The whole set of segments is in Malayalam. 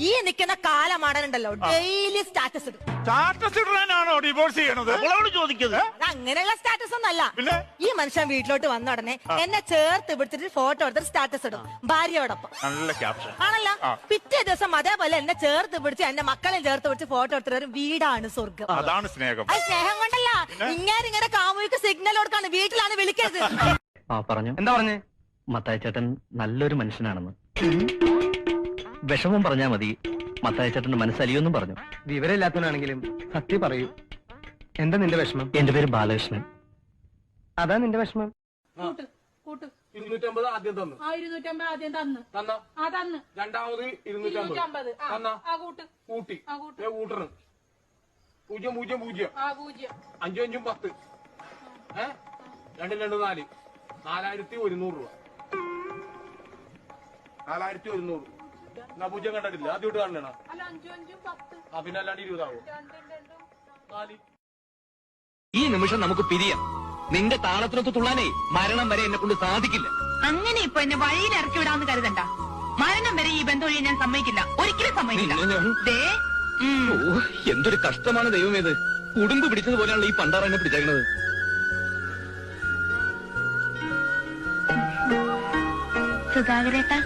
ഈ നിൽക്കുന്ന കാലമാടനുണ്ടല്ലോ ഡെയിലി സ്റ്റാറ്റസ് ഇടും. സ്റ്റാറ്റസ് ഇടാനാണോ ഡിവോഴ്സ് ചെയ്യണത്? ചോദിക്കുന്നത് അത് അങ്ങനെയുള്ള സ്റ്റാറ്റസ് ഒന്നല്ല. പിന്നെ? ഈ മനുഷ്യൻ വീട്ടിലോട്ട് വന്ന ഉടനെ എന്നെ ചേർത്ത് പിടിച്ചിട്ട് ഫോട്ടോ എടുത്തിട്ട് സ്റ്റാറ്റസ് ഇടും ഭാര്യയോടൊപ്പം. നല്ല ക്യാപ്ഷൻ ആണല്ലോ. പിറ്റേ ദിവസം അതേപോലെ എന്നെ ചേർത്ത് പിടിച്ച് എന്റെ മക്കളെയും ചേർത്ത് പിടിച്ച് ഫോട്ടോ എടുത്തിട്ട് വീടാണ് സ്വർഗം. അതാണ് സ്നേഹം. അത് സ്നേഹം കൊണ്ടല്ല, ഇങ്ങനെ കാമുകിക്ക് സിഗ്നൽ കൊടുക്കാണ്, വീട്ടിലാണ് വിളിക്കരുത്. പറഞ്ഞു. എന്താ പറഞ്ഞേ? മത്തായി ചേട്ടൻ നല്ലൊരു മനുഷ്യനാണെന്ന്. വിഷമം പറഞ്ഞാ മതി, മത്തായി ചേട്ടന്റെ മനസ്സലിയൊന്നും പറഞ്ഞു. വിവരമില്ലാത്തവനാണെങ്കിലും സത്യം പറയൂ. എന്താ നിന്റെ വിഷമം? എന്റെ പേര് ബാലകൃഷ്ണൻ. അതാ നിന്റെ വിഷമം? 250 ആദ്യം തന്നു. 250 ആദ്യം തന്നു. തന്നു. രണ്ടാമത് 250 തന്ന കൂട്ടി കൂട്ടണം. 0 0 0 5 5 10 2 2 4 4100 രൂപ. 4100. എന്നാ 0 കണ്ടിട്ടില്ല, ആദ്യമായിട്ട് കാണണ. പിന്നെ അല്ലാണ്ട് 20 ആവും. ഈ നിമിഷം നമുക്ക് പിരിയാം. നിന്റെ താളത്തിനൊത്ത് തുള്ളാനേ മരണം വരെ എന്നെ കൊണ്ട് സാധിക്കില്ല. അങ്ങനെ ഇപ്പൊ എന്നെ വഴിയിൽ ഇറക്കി വിടാന്ന് കരുതണ്ട. മരണം വരെ ഈ ബന്ധം ഒഴിയാൻ ഞാൻ സമ്മതിക്കില്ല, ഒരിക്കലും സമ്മതിക്കില്ല. എന്തൊരു കഷ്ടമാണ് ദൈവമേത്. ഉടുമ്പ് പിടിച്ചതുപോലെയാണല്ലോ ഈ പണ്ടാറ എന്നെ പിടിച്ചേക്കുന്നത്. സുധാകരേട്ടാ,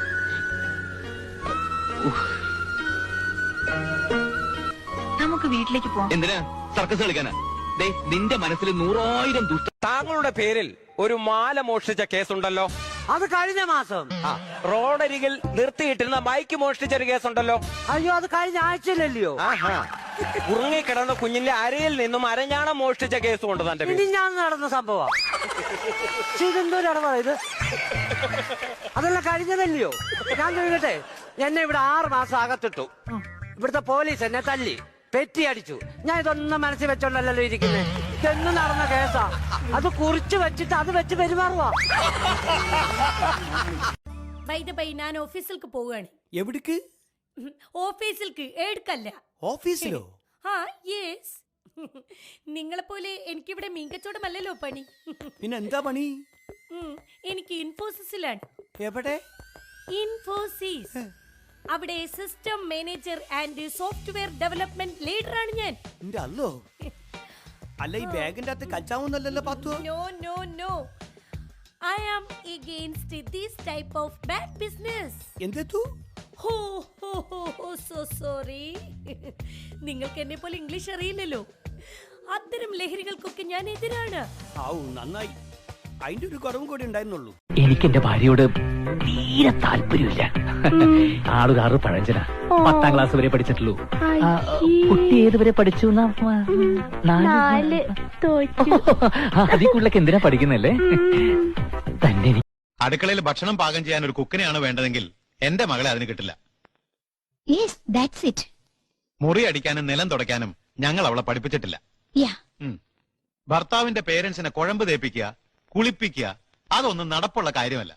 നമുക്ക് വീട്ടിലേക്ക് പോവാം. എന്തിനാ സർക്കസ് കളിക്കാനാ? ദേ, നിന്റെ മനസ്സിൽ 100,000 ദുഷ്ട. താങ്കളുടെ പേരിൽ ഒരു മാല മോഷ്ടിച്ച കേസുണ്ടല്ലോ. അത് കഴിഞ്ഞ മാസം. റോഡരികിൽ നിർത്തിയിട്ടിരുന്ന ബൈക്ക് മോഷ്ടിച്ച ഒരു കേസുണ്ടല്ലോ. അയ്യോ, അത് കഴിഞ്ഞ ആഴ്ചയിലല്ലയോ? ഉറങ്ങിക്കിടന്ന കുഞ്ഞിന്റെ അരയിൽ നിന്നും അരഞ്ഞാണം മോഷ്ടിച്ച കേസും ഉണ്ട് തന്റെ പേരിൽ. ഞാൻ നടന്ന സംഭവം. ഇതെന്തോരാണ് ഇത്? അതെല്ലാം കഴിഞ്ഞതല്ലയോ? ഞാൻ ചോദിക്കട്ടെ, എന്നെ ഇവിടെ 6 മാസം അകത്തിട്ടു. ഇവിടുത്തെ പോലീസ് എന്നെ തല്ലി പെറ്റി അടിച്ചു. ഞാൻ ഇതൊന്നും മനസ്സിൽ വെച്ചോണ്ടല്ലോ ഇരിക്കുന്നത്. ഇതെന്ന് നടന്ന കേസാ. അത് കുറിച്ച് വെച്ചിട്ട് അത് വെച്ച് പെരുമാറുവാ. ഞാൻ ഓഫീസിലേക്ക് പോവുകയാണ്. എവിടേക്ക്? ഓഫീസിലേക്ക്, എടുക്കല്ല. ഓഫീസിലോ? യെസ്. നിങ്ങളെ പോലെ എനിക്കിവിടെ മീൻകച്ചവടമല്ലല്ലോ പണി. പിന്നെന്താ പണി? എനിക്ക് ഇൻഫോസിസിലാണ്. എവിടെ? ഇൻഫോസിസ്. അവിടെ system manager and software development leader ആണ് ഞാൻ. അല്ലോ. അല്ല, ഈ ബാഗിന്റെ അകത്ത് കച്ചാവൊന്നല്ലല്ലോ പാത്തു. No no no, I am against this type of bad business. എന്തെത്തു? So sorry. നിങ്ങൾക്ക് എന്നെ പോലെ ഇംഗ്ലീഷ് അറിയില്ലല്ലോ. അത്തരം ലഹരികൾക്കൊക്കെ ഞാൻ എതിരാണ്. നന്നായി. അതിന്റെ ഒരു കുറവും കൂടി ഉണ്ടായിരുന്നുള്ളൂ. എനിക്ക് എന്റെ ഭാര്യയോട് തീരെ താല്പര്യമില്ല. ആളുകാറ് പഴഞ്ചന. 10ാം ക്ലാസ് വരെ പഠിച്ചിട്ടുള്ളൂ. കുട്ടി ഏതുവരെ പഠിച്ചു? 4. അതിൽ കൂടുതലൊക്കെ എന്തിനാ പഠിക്കുന്നല്ലേ? തന്നെ അടുക്കളയിൽ ഭക്ഷണം പാകം ചെയ്യാൻ ഒരു കുക്കിനെയാണ് വേണ്ടതെങ്കിൽ എന്റെ മകളെ അതിന് കിട്ടില്ല. മുറി അടിക്കാനും നിലം തുടയ്ക്കാനും ഞങ്ങൾ അവളെ പഠിപ്പിച്ചിട്ടില്ല. ഭർത്താവിന്റെ പേരൻസിനെ കുഴമ്പ് തേപ്പിക്കുക, കുളിപ്പിക്കുക, അതൊന്നും നടപ്പുള്ള കാര്യമല്ല.